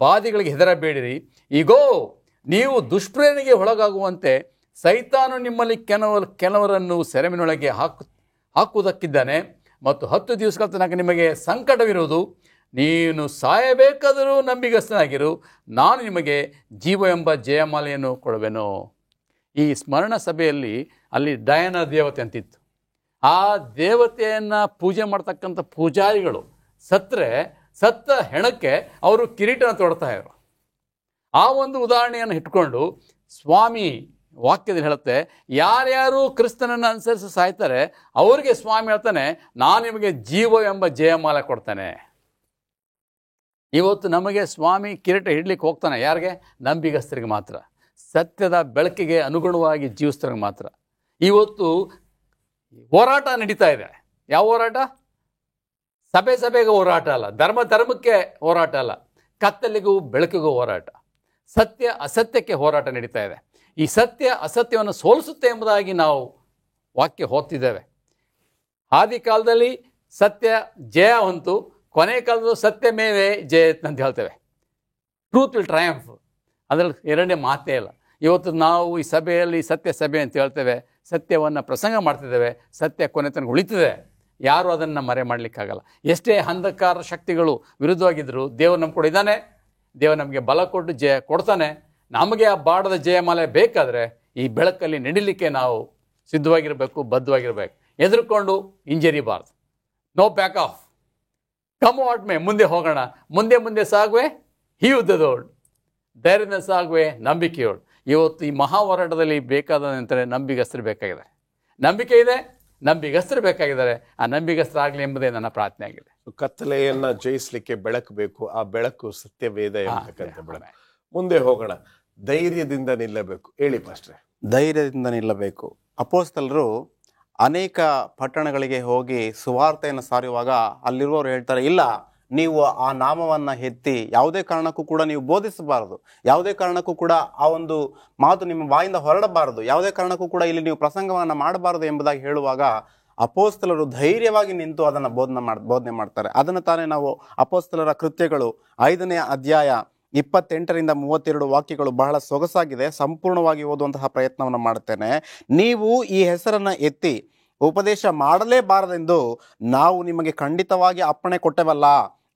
ಬಾಧೆಗಳಿಗೆ ಹೆದರಬೇಡಿರಿ. ಈಗೋ ನೀವು ದುಷ್ಪ್ರೇರಣೆಗೆ ಒಳಗಾಗುವಂತೆ ಸೈತಾನು ನಿಮ್ಮಲ್ಲಿ ಕೆಲವರನ್ನು ಸೆರೆಮನೆಯೊಳಗೆ ಹಾಕುವುದಕ್ಕಿದ್ದಾನೆ ಮತ್ತು 10 ದಿವಸಗಳ ತನಕ ನಿಮಗೆ ಸಂಕಟವಿರುವುದು. ನೀನು ಸಾಯಬೇಕಾದರೂ ನಂಬಿಗಸ್ತನಾಗಿರು, ನಾನು ನಿಮಗೆ ಜೀವ ಎಂಬ ಜಯಮಾಲೆಯನ್ನು ಕೊಡುವೆನು. ಈ ಸ್ಮರಣ ಸಭೆಯಲ್ಲಿ ಅಲ್ಲಿ ಡಯಾನ ದೇವತೆ ಅಂತಿತ್ತು. ಆ ದೇವತೆಯನ್ನು ಪೂಜೆ ಮಾಡ್ತಕ್ಕಂಥ ಪೂಜಾರಿಗಳು ಸತ್ತ ಹೆಣಕ್ಕೆ ಅವರು ಕಿರೀಟನ ತೊಡ್ತಾ ಇದ್ರು. ಆ ಒಂದು ಉದಾಹರಣೆಯನ್ನು ಇಟ್ಕೊಂಡು ಸ್ವಾಮಿ ವಾಕ್ಯದಲ್ಲಿ ಹೇಳುತ್ತೆ, ಯಾರ್ಯಾರು ಕ್ರಿಸ್ತನನ್ನು ಅನುಸರಿಸಿ ಸಾಯ್ತಾರೆ ಅವರಿಗೆ ಸ್ವಾಮಿ ಹೇಳ್ತಾನೆ, ನಾನು ನಿಮಗೆ ಜೀವ ಎಂಬ ಜಯಮಾಲೆ ಕೊಡ್ತಾನೆ. ಇವತ್ತು ನಮಗೆ ಸ್ವಾಮಿ ಕಿರೀಟ ಹಿಡ್ಲಿಕ್ಕೆ ಹೋಗ್ತಾನೆ ಯಾರಿಗೆ, ನಂಬಿಗಸ್ತರಿಗೆ ಮಾತ್ರ, ಸತ್ಯದ ಬೆಳಕಿಗೆ ಅನುಗುಣವಾಗಿ ಜೀವಿಸ್ತರಿಗೆ ಮಾತ್ರ. ಇವತ್ತು ಹೋರಾಟ ನಡೀತಾ ಇದೆ. ಯಾವ ಹೋರಾಟ? ಸಭೆಗೆ ಹೋರಾಟ ಅಲ್ಲ, ಧರ್ಮಕ್ಕೆ ಹೋರಾಟ ಅಲ್ಲ, ಕತ್ತಲಿಗೂ ಬೆಳಕಿಗೂ ಹೋರಾಟ, ಸತ್ಯ ಅಸತ್ಯಕ್ಕೆ ಹೋರಾಟ ನಡೀತಾ ಇದೆ. ಈ ಸತ್ಯ ಅಸತ್ಯವನ್ನು ಸೋಲಿಸುತ್ತೆ ಎಂಬುದಾಗಿ ನಾವು ವಾಕ್ಯ ಓದ್ತಿದ್ದೇವೆ. ಆದಿ ಕಾಲದಲ್ಲಿ ಸತ್ಯ ಜಯ ಹೊಂತು, ಕೊನೆ ಕಾಲದಲ್ಲೂ ಸತ್ಯ ಮೇವೇ ಜಯ ಅಂತ ಹೇಳ್ತೇವೆ. ಟ್ರೂತ್ ವಿಲ್ ಟ್ರಯಂಫ್, ಅದರಲ್ಲಿ ಎರಡನೇ ಮಾತೇ ಇಲ್ಲ. ಇವತ್ತು ನಾವು ಈ ಸಭೆಯಲ್ಲಿ ಸತ್ಯ ಸಭೆ ಅಂತ ಹೇಳ್ತೇವೆ, ಸತ್ಯವನ್ನು ಪ್ರಸಂಗ ಮಾಡ್ತಿದ್ದೇವೆ, ಸತ್ಯ ಕೊನೆ ತನಕ ಉಳಿತಿದೆ. ಯಾರು ಅದನ್ನು ಮರೆ ಮಾಡಲಿಕ್ಕಾಗಲ್ಲ. ಎಷ್ಟೇ ಅಂಧಕಾರ ಶಕ್ತಿಗಳು ವಿರುದ್ಧವಾಗಿದ್ದರೂ ದೇವರು ನಮ್ಮ ಕೂಡ ಇದ್ದಾನೆ. ದೇವರು ನಮಗೆ ಬಲ ಕೊಟ್ಟು ಜಯ ಕೊಡ್ತಾನೆ. ನಮಗೆ ಆ ಬಾಡದ ಜಯಮಾಲೆ ಬೇಕಾದರೆ ಈ ಬೆಳಕಲ್ಲಿ ನಡಿಲಿಕ್ಕೆ ನಾವು ಸಿದ್ಧವಾಗಿರಬೇಕು, ಬದ್ಧವಾಗಿರಬೇಕು. ಎದುರುಕೊಂಡು ಹಿಂಜರಿಬಾರ್ದು. No back off, come what may, ಮುಂದೆ ಹೋಗೋಣ, ಮುಂದೆ ಸಾಗುವೆ ಈ ಯುದ್ಧದೋಳು, ಧೈರ್ಯದಿಂದ ಸಾಗುವೆ ನಂಬಿಕೆಯೋಳು. ಇವತ್ತು ಈ ಮಹಾ ಹೋರಾಟದಲ್ಲಿ ಬೇಕಾದಂತೆ ನಂಬಿಗಸ್ತರು ಬೇಕಾಗಿದೆ. ನಂಬಿಕೆ ಇದೆ, ನಂಬಿಗಸ್ತರು ಬೇಕಾಗಿದ್ದಾರೆ. ಆ ನಂಬಿಗಸ್ತರಾಗಲಿ ಎಂಬುದೇ ನನ್ನ ಪ್ರಾರ್ಥನೆ ಆಗಿದೆ. ಕತ್ತಲೆಯನ್ನ ಜಯಿಸಲಿಕ್ಕೆ ಬೆಳಕು ಬೇಕು. ಆ ಬೆಳಕು ಸತ್ಯವೇದ ಎಂಬತಕ್ಕಂಥ ಬೆಳಕು. ಮುಂದೆ ಹೋಗೋಣ. ಧೈರ್ಯದಿಂದ ನಿಲ್ಲಬೇಕು. ಹೇಳಿ ಪಾಸ್ಟ್ರೆ. ಧೈರ್ಯದಿಂದ ನಿಲ್ಲಬೇಕು. ಅಪೊಸ್ತಲರು ಅನೇಕ ಪಟ್ಟಣಗಳಿಗೆ ಹೋಗಿ ಸುವಾರ್ತೆಯನ್ನು ಸಾರುವಾಗ ಅಲ್ಲಿರುವವರು ಹೇಳ್ತಾರೆ, ಇಲ್ಲ, ನೀವು ಆ ನಾಮವನ್ನು ಎತ್ತಿ ಯಾವುದೇ ಕಾರಣಕ್ಕೂ ಕೂಡ ನೀವು ಬೋಧಿಸಬಾರದು, ಯಾವುದೇ ಕಾರಣಕ್ಕೂ ಕೂಡ ಆ ಒಂದು ಮಾತು ನಿಮ್ಮ ಬಾಯಿಂದ ಹೊರಡಬಾರದು, ಯಾವುದೇ ಕಾರಣಕ್ಕೂ ಕೂಡ ಇಲ್ಲಿ ನೀವು ಪ್ರಸಂಗವನ್ನು ಮಾಡಬಾರದು ಎಂಬುದಾಗಿ ಹೇಳುವಾಗ ಅಪೊಸ್ತಲರು ಧೈರ್ಯವಾಗಿ ನಿಂತು ಅದನ್ನು ಬೋಧನೆ ಮಾಡ್ತಾರೆ. ಅದನ್ನು ತಾನೇ ನಾವು ಅಪೊಸ್ತಲರ ಕೃತ್ಯಗಳು 5ನೇ ಅಧ್ಯಾಯ 28ರಿಂದ 32 ವಾಕ್ಯಗಳು ಬಹಳ ಸೊಗಸಾಗಿದೆ. ಸಂಪೂರ್ಣವಾಗಿ ಓದುವಂತಹ ಪ್ರಯತ್ನವನ್ನು ಮಾಡುತ್ತೇನೆ. ನೀವು ಈ ಹೆಸರನ್ನು ಎತ್ತಿ ಉಪದೇಶ ಮಾಡಲೇಬಾರದೆಂದು ನಾವು ನಿಮಗೆ ಖಂಡಿತವಾಗಿ ಅಪ್ಪಣೆ ಕೊಟ್ಟೆವಲ್ಲ.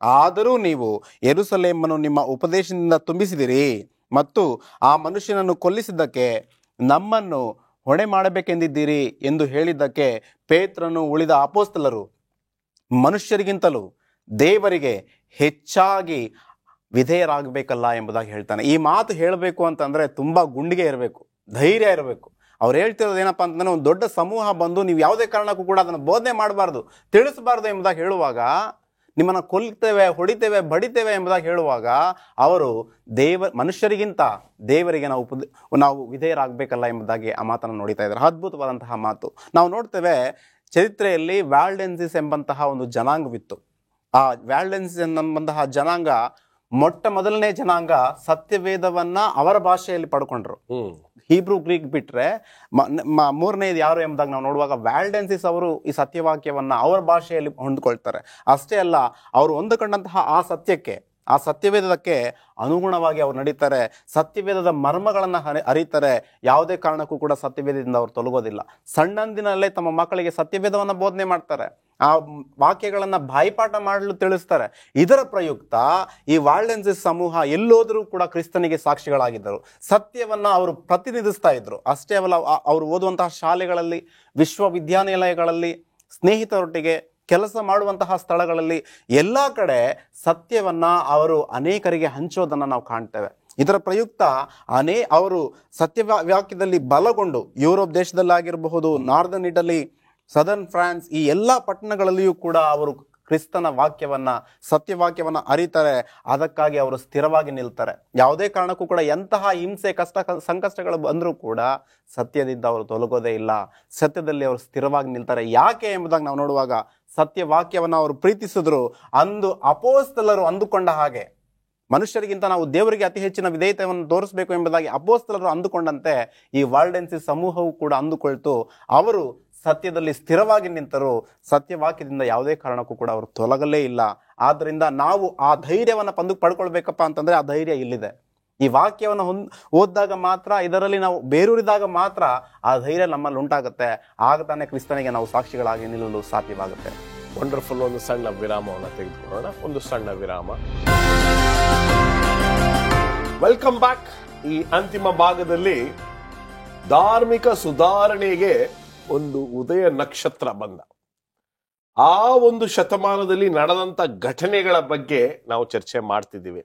ಆದರೂ ನೀವು ಯೆರೂಸಲೇಮನ್ನು ನಿಮ್ಮ ಉಪದೇಶದಿಂದ ತುಂಬಿಸಿದಿರಿ ಮತ್ತು ಆ ಮನುಷ್ಯನನ್ನು ಕೊಲ್ಲಿಸಿದ್ದಕ್ಕೆ ನಮ್ಮನ್ನು ಹೊಣೆ ಮಾಡಬೇಕೆಂದಿದ್ದೀರಿ ಎಂದು ಹೇಳಿದ್ದಕ್ಕೆ ಪೇತ್ರನು ಉಳಿದ ಅಪೊಸ್ತಲರು ಮನುಷ್ಯರಿಗಿಂತಲೂ ದೇವರಿಗೆ ಹೆಚ್ಚಾಗಿ ವಿಧೇಯರಾಗಬೇಕಲ್ಲ ಎಂಬುದಾಗಿ ಹೇಳ್ತಾನೆ. ಈ ಮಾತು ಹೇಳಬೇಕು ಅಂತಂದರೆ ತುಂಬ ಗುಂಡಿಗೆ ಇರಬೇಕು, ಧೈರ್ಯ ಇರಬೇಕು. ಅವ್ರು ಹೇಳ್ತಿರೋದು ಏನಪ್ಪ ಅಂತಂದರೆ, ಒಂದು ದೊಡ್ಡ ಸಮೂಹ ಬಂದು ನೀವು ಯಾವುದೇ ಕಾರಣಕ್ಕೂ ಕೂಡ ಅದನ್ನು ಬೋಧನೆ ಮಾಡಬಾರ್ದು, ತಿಳಿಸಬಾರ್ದು ಎಂಬುದಾಗಿ ಹೇಳುವಾಗ ನಿಮ್ಮನ್ನು ಕೊಲ್ತೇವೆ, ಹೊಡಿತೇವೆ, ಬಡಿತೇವೆ ಎಂಬುದಾಗಿ ಹೇಳುವಾಗ ಅವರು ಮನುಷ್ಯರಿಗಿಂತ ದೇವರಿಗೆ ನಾವು ವಿಧೇಯರಾಗಬೇಕಲ್ಲ ಎಂಬುದಾಗಿ ಆ ಮಾತನ್ನು ನೋಡ್ತಾ ಇದ್ದಾರೆ. ಅದ್ಭುತವಾದಂತಹ ಮಾತು. ನಾವು ನೋಡ್ತೇವೆ ಚರಿತ್ರೆಯಲ್ಲಿ ವ್ಯಾಲ್ಡೆನ್ಸಿಸ್ ಎಂಬಂತಹ ಒಂದು ಜನಾಂಗವಿತ್ತು. ಆ ವ್ಯಾಲ್ಡೆನ್ಸಿಸ್ ಎಂಬಂತಹ ಜನಾಂಗ ಮೊಟ್ಟ ಮೊದಲನೇ ಜನಾಂಗ ಸತ್ಯವೇದವನ್ನ ಅವರ ಭಾಷೆಯಲ್ಲಿ ಪಡ್ಕೊಂಡ್ರು. ಹೀಬ್ರೂ ಗ್ರೀಕ್ ಬಿಟ್ರೆ ಮೂರನೇದು ಯಾರು ಎಂಬುದಾಗಿ ನಾವು ನೋಡುವಾಗ ವ್ಯಾಲ್ಡೆನ್ಸಿಸ್ ಅವರು ಈ ಸತ್ಯವಾಕ್ಯವನ್ನ ಅವರ ಭಾಷೆಯಲ್ಲಿ ಹೊಂದ್ಕೊಳ್ತಾರೆ. ಅಷ್ಟೇ ಅಲ್ಲ, ಅವರು ಹೊಂದಿಕೊಂಡಂತಹ ಆ ಸತ್ಯವೇದಕ್ಕೆ ಅನುಗುಣವಾಗಿ ಅವ್ರು ನಡೀತಾರೆ. ಸತ್ಯವೇದದ ಮರ್ಮಗಳನ್ನು ಅರಿತಾರೆ. ಯಾವುದೇ ಕಾರಣಕ್ಕೂ ಕೂಡ ಸತ್ಯವೇದದಿಂದ ಅವ್ರು ತೊಲಗೋದಿಲ್ಲ. ಸಣ್ಣಂದಿನಲ್ಲೇ ತಮ್ಮ ಮಕ್ಕಳಿಗೆ ಸತ್ಯವೇದವನ್ನು ಬೋಧನೆ ಮಾಡ್ತಾರೆ. ಆ ವಾಕ್ಯಗಳನ್ನ ಬಾಯಿಪಾಠ ಮಾಡಲು ತಿಳಿಸ್ತಾರೆ. ಇದರ ಪ್ರಯುಕ್ತ ಈ ವ್ಯಾಲ್ಡೆನ್ಸಿಸ್ ಸಮೂಹ ಎಲ್ಲೋದ್ರೂ ಕೂಡ ಕ್ರಿಸ್ತನಿಗೆ ಸಾಕ್ಷಿಗಳಾಗಿದ್ದರು. ಸತ್ಯವನ್ನ ಅವರು ಪ್ರತಿನಿಧಿಸ್ತಾ ಇದ್ರು. ಅಷ್ಟೇ ಅಲ್ಲ, ಅವರು ಓದುವಂತಹ ಶಾಲೆಗಳಲ್ಲಿ, ವಿಶ್ವವಿದ್ಯಾನಿಲಯಗಳಲ್ಲಿ, ಸ್ನೇಹಿತರೊಟ್ಟಿಗೆ ಕೆಲಸ ಮಾಡುವಂತಹ ಸ್ಥಳಗಳಲ್ಲಿ ಎಲ್ಲ ಕಡೆ ಸತ್ಯವನ್ನ ಅವರು ಅನೇಕರಿಗೆ ಹಂಚೋದನ್ನ ನಾವು ಕಾಣ್ತೇವೆ. ಇದರ ಪ್ರಯುಕ್ತ ಅವರು ಸತ್ಯವಾಕ್ಯದಲ್ಲಿ ಬಲಗೊಂಡು ಯುರೋಪ್ ದೇಶದಲ್ಲಾಗಿರಬಹುದು, ನಾರ್ದರ್ನ್ ಇಟಲಿ, ಸದರ್ನ್ ಫ್ರಾನ್ಸ್, ಈ ಎಲ್ಲ ಪಟ್ಟಣಗಳಲ್ಲಿಯೂ ಕೂಡ ಅವರು ಕ್ರಿಸ್ತನ ಸತ್ಯವಾಕ್ಯವನ್ನ ಅರಿತಾರೆ. ಅದಕ್ಕಾಗಿ ಅವರು ಸ್ಥಿರವಾಗಿ ನಿಲ್ತಾರೆ. ಯಾವುದೇ ಕಾರಣಕ್ಕೂ ಕೂಡ ಎಂತಹ ಹಿಂಸೆ, ಸಂಕಷ್ಟಗಳು ಬಂದರೂ ಕೂಡ ಸತ್ಯದಿಂದ ಅವರು ತೊಲಗೋದೇ ಇಲ್ಲ. ಸತ್ಯದಲ್ಲಿ ಅವರು ಸ್ಥಿರವಾಗಿ ನಿಲ್ತಾರೆ. ಯಾಕೆ ಎಂಬುದಾಗಿ ನಾವು ನೋಡುವಾಗ ಸತ್ಯವಾಕ್ಯವನ್ನು ಅವರು ಪ್ರೀತಿಸಿದ್ರು. ಅಂದು ಅಪೋಸ್ತಲರು ಅಂದುಕೊಂಡ ಹಾಗೆ, ಮನುಷ್ಯರಿಗಿಂತ ನಾವು ದೇವರಿಗೆ ಅತಿ ಹೆಚ್ಚಿನ ವಿಧೇಯತೆಯನ್ನು ತೋರಿಸಬೇಕು ಎಂಬುದಾಗಿ ಅಪೋಸ್ತಲರು ಅಂದುಕೊಂಡಂತೆ ಈ ವ್ಯಾಲ್ಡೆನ್ಸಿಸ್ ಸಮೂಹವು ಕೂಡ ಅಂದುಕೊಳ್ತು. ಅವರು ಸತ್ಯದಲ್ಲಿ ಸ್ಥಿರವಾಗಿ ನಿಂತರು. ಸತ್ಯವಾಕ್ಯದಿಂದ ಯಾವುದೇ ಕಾರಣಕ್ಕೂ ಕೂಡ ಅವರು ತೊಲಗಲೇ ಇಲ್ಲ. ಆದ್ದರಿಂದ ನಾವು ಆ ಧೈರ್ಯವನ್ನು ಪಡ್ಕೊಳ್ಬೇಕಪ್ಪ ಅಂತಂದ್ರೆ ಆ ಧೈರ್ಯ ಇಲ್ಲಿದೆ. ಈ ವಾಕ್ಯವನ್ನು ಓದಿದಾಗ ಮಾತ್ರ, ಇದರಲ್ಲಿ ನಾವು ಬೇರೂರಿದಾಗ ಮಾತ್ರ ಆ ಧೈರ್ಯ ನಮ್ಮಲ್ಲಿ ಉಂಟಾಗುತ್ತೆ. ಆಗ ತಾನೇ ಕ್ರಿಸ್ತನಿಗೆ ನಾವು ಸಾಕ್ಷಿಗಳಾಗಿ ನಿಲ್ಲಲು ಸಾಧ್ಯವಾಗುತ್ತೆ. ವಂಡರ್ಫುಲ್. ಒಂದು ಸಣ್ಣ ವಿರಾಮವನ್ನು ತೆಗೆದುಕೊಳ್ಳೋಣ. ಒಂದು ಸಣ್ಣ ವಿರಾಮ. Welcome back. ಈ ಅಂತಿಮ ಭಾಗದಲ್ಲಿ ಧಾರ್ಮಿಕ ಸುಧಾರಣೆಗೆ ಒಂದು ಉದಯ ನಕ್ಷತ್ರ ಬಂದ ಆ ಒಂದು ಶತಮಾನದಲ್ಲಿ ನಡೆದಂತ ಘಟನೆಗಳ ಬಗ್ಗೆ ನಾವು ಚರ್ಚೆ ಮಾಡ್ತಿದ್ದೀವಿ.